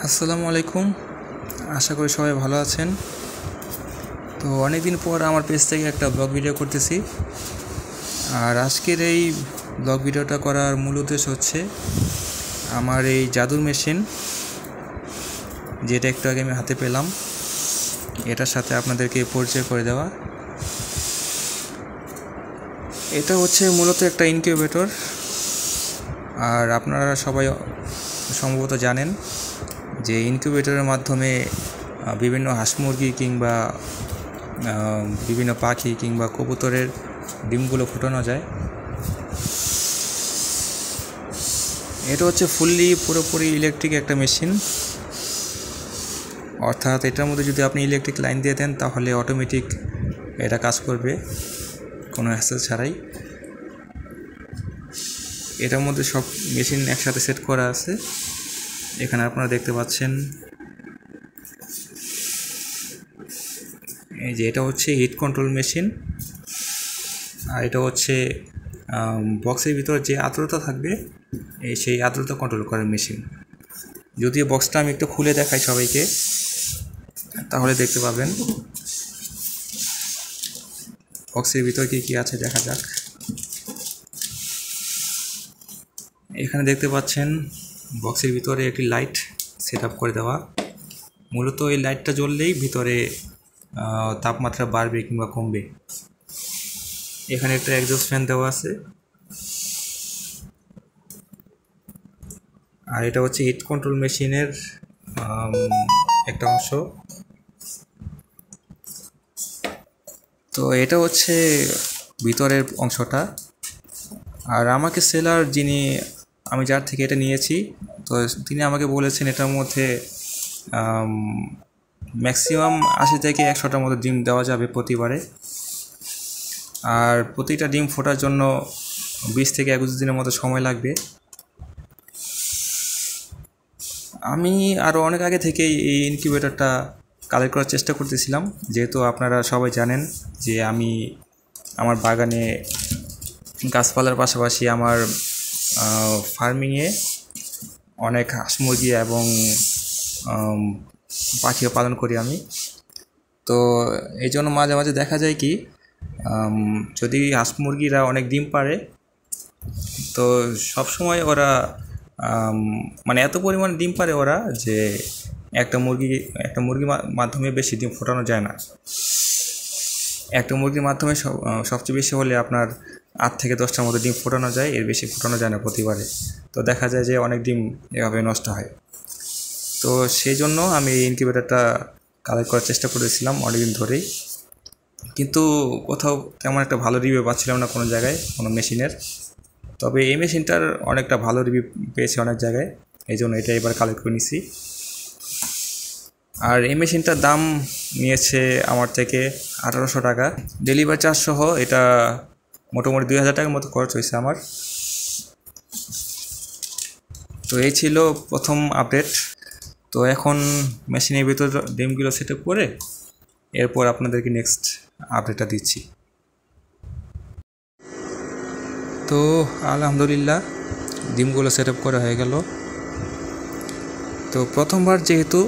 আসসালামু আলাইকুম। আশা করি সবাই ভালো আছেন। তো অনেক দিন পর আমার পেজ থেকে একটা ব্লগ ভিডিও করতেছি। আর আজকের এই ব্লগ ভিডিওটা করার মূল উদ্দেশ্য হচ্ছে আমার এই জাদুর মেশিন, যেটা একটু আগে আমি হাতে পেলাম, এটার সাথে আপনাদেরকে পরিচয় করে দেওয়া। এটা হচ্ছে মূলত একটা ইনকিউবেটর। আর আপনারা সবাই সম্ভবত জানেন যে ইনকিউবেটরের মাধ্যমে বিভিন্ন হাঁস মুরগি কিংবা বিভিন্ন পাখি কিংবা কবুতরের ডিমগুলো ফোটানো যায়। এটা হচ্ছে পুরোপুরি ইলেকট্রিক একটা মেশিন, অর্থাৎ এটার মধ্যে যদি আপনি ইলেকট্রিক লাইন দিয়ে দেন তাহলে অটোমেটিক এটা কাজ করবে কোনো হ্যাসেল ছাড়াই। এটার মধ্যে সব মেশিন একসাথে সেট করা আছে। এখানে আপনারা দেখতে পাচ্ছেন, এই যে এটা হচ্ছে হিট কন্ট্রোল মেশিন, আর এটা হচ্ছে বক্সের ভিতর যে আর্দ্রতা থাকবে সেই আর্দ্রতা কন্ট্রোল করার মেশিন। যদিও বক্সটা আমি একটু খুলে দেখাই সবাইকে, তাহলে দেখতে পাবেন বক্সের ভিতর কি আছে। দেখা যাক। এখানে দেখতে পাচ্ছেন বক্সের ভিতরে একটি লাইট সেট আপ করে দেওয়া। মূলত এই লাইটটা জ্বললেই ভিতরে তাপমাত্রা বাড়বে কিংবা কমবে। এখানে একটা এক্সস্ট ফ্যান দেওয়া আছে, আর এটা হচ্ছে হিট কন্ট্রোল মেশিনের একটা অংশ। তো এটা হচ্ছে ভিতরের অংশটা। আর আমাকে সেলার আমি যার থেকে এটা নিয়েছি, তো তিনি আমাকে বলেছেন এটার মধ্যে ম্যাক্সিমাম 80 থেকে 100টার মতো ডিম দেওয়া যাবে প্রতিবারে। আর প্রতিটা ডিম ফোটার জন্য 20 থেকে 21 দিনের মতো সময় লাগবে। আমি আরও অনেক আগে থেকেই এই ইনকিউবেটরটা কালেক্ট করার চেষ্টা করতেছিলাম, যেহেতু আপনারা সবাই জানেন যে আমি আমার বাগানে গাছপালার পাশাপাশি আমার ফার্মিংয়ে অনেক হাঁস মুরগি এবং পাখিও পালন করি আমি। তো এই জন্য মাঝে মাঝে দেখা যায় কি, যদি হাঁস মুরগিরা অনেক ডিম পারে, তো সবসময় ওরা মানে এত পরিমাণ ডিম পারে ওরা যে একটা মুরগির মাধ্যমে বেশি ডিম ফোটানো যায় না। একটা মুরগির মাধ্যমে সবচেয়ে বেশি হলে আপনার 8 থেকে 10টার মতো ডিম ফোটানো যায়, এর বেশি ফোটানো যায় না প্রতিবারে। তো দেখা যায় যে অনেক ডিম এভাবে নষ্ট হয়। তো সেই জন্য আমি এই ইনকিউবেটরটা কালেক্ট করার চেষ্টা করেছিলাম অনেকদিন ধরেই, কিন্তু কোথাও তেমন একটা ভালো রিভিউ পাচ্ছিলাম না কোনো জায়গায়, কোনো মেশিনের। তবে এই মেশিনটার অনেকটা ভালো রিভিউ পেয়েছে অনেক জায়গায়, এই জন্য এটা এবার কালেক্ট করে নিছি। আর এই মেশিনটার দাম নিয়েছে আমার থেকে 1800 টাকা, ডেলিভারি চার্জ সহ। এটা মোটামুটি 2000 টাকার মতো খরচ হয়েছে আমার। তো এই ছিল প্রথম আপডেট। তো এখন মেশিনের ভিতর ডিমগুলো সেট আপ করে এরপর আপনাদেরকে নেক্সট আপডেটটা দিচ্ছি। তো আলহামদুলিল্লাহ ডিমগুলো সেট আপ করা হয়ে গেল। তো প্রথমবার যেহেতু,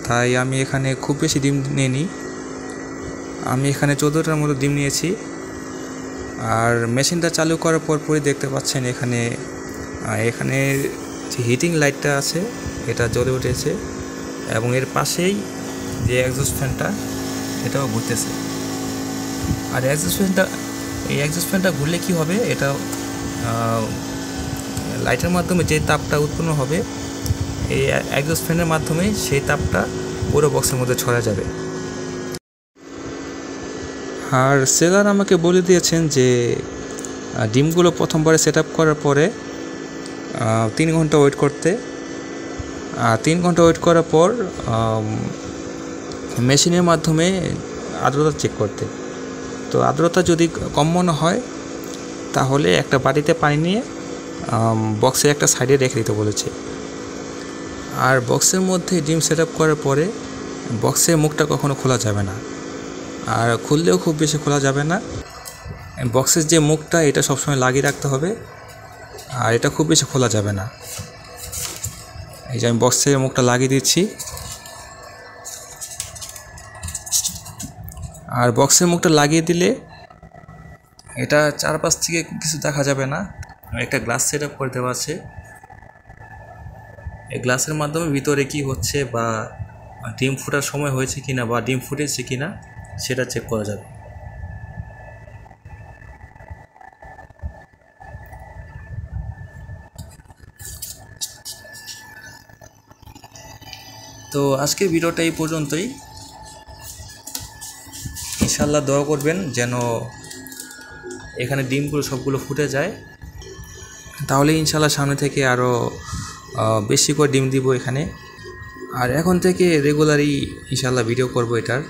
তাই আমি এখানে খুব বেশি ডিম নিইনি। আমি এখানে 14টার মতো ডিম নিয়েছি। আর মেশিনটা চালু করার পরই দেখতে পাচ্ছেন এখানে যে হিটিং লাইটটা আছে এটা জ্বলে উঠেছে, এবং এর পাশেই যে এক্সস্ট ফ্যানটা এটাও ঘুরতেছে। আর এই এক্সস্ট ফ্যানটা ঘুরলে কি হবে, এটা লাইটের মাধ্যমে যে তাপটা উৎপন্ন হবে এই এক্সস্ট ফ্যানের মাধ্যমে সেই তাপটা পুরো বক্সের মধ্যে ছড়া যাবে। আর সেলার আমাকে বলে দিয়েছেন যে ডিমগুলো প্রথমবারে সেট আপ করার পরে 3 ঘন্টা ওয়েট করতে। 3 ঘন্টা ওয়েট করার পর মেশিনের মাধ্যমে আর্দ্রতা চেক করতে। তো আর্দ্রতা যদি কম মনে হয় তাহলে একটা বাটিতে পানি নিয়ে বক্সের একটা সাইডে রেখে দিতে বলেছে। আর বক্সের মধ্যে ডিম সেট আপ করার পরে বক্সের মুখটা কখনো খোলা যাবে না, আর খুললেও খুব বেশি খোলা যাবে না। বক্সের যে মুখটা এটা সবসময় লাগিয়ে রাখতে হবে, আর এটা খুব বেশি খোলা যাবে না। এই যে আমি বক্সের মুখটা লাগিয়ে দিচ্ছি। আর বক্সের মুখটা লাগিয়ে দিলে এটা চারপাশ থেকে কিছু দেখা যাবে না। একটা গ্লাস সেট আপ করে দেওয়া আছে, এই গ্লাসের মাধ্যমে ভিতরে কি হচ্ছে বা ডিম ফোটার সময় হয়েছে কিনা বা ডিম ফুটেছে কিনা সেটা চেক করা যাবে। তো আজকের ভিডিওটা এই পর্যন্তই। ইনশাল্লাহ দোয়া করবেন যেন এখানে ডিমগুলো সবগুলো ফুটে যায়, তাহলে ইনশাল্লাহ সামনে থেকে আরও বেশি করে ডিম দিব এখানে। আর এখন থেকে রেগুলারই ইনশাল্লাহ ভিডিও করব এটার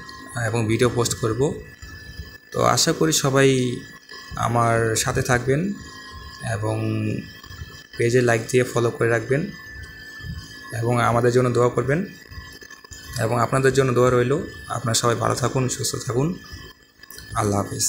এবং ভিডিও পোস্ট করব। তো আশা করি সবাই আমার সাথে থাকবেন এবং পেজে লাইক দিয়ে ফলো করে রাখবেন এবং আমাদের জন্য দোয়া করবেন এবং আপনাদের জন্য দোয়া রইল। আপনারা সবাই ভালো থাকুন, সুস্থ থাকুন। আল্লাহ হাফেজ।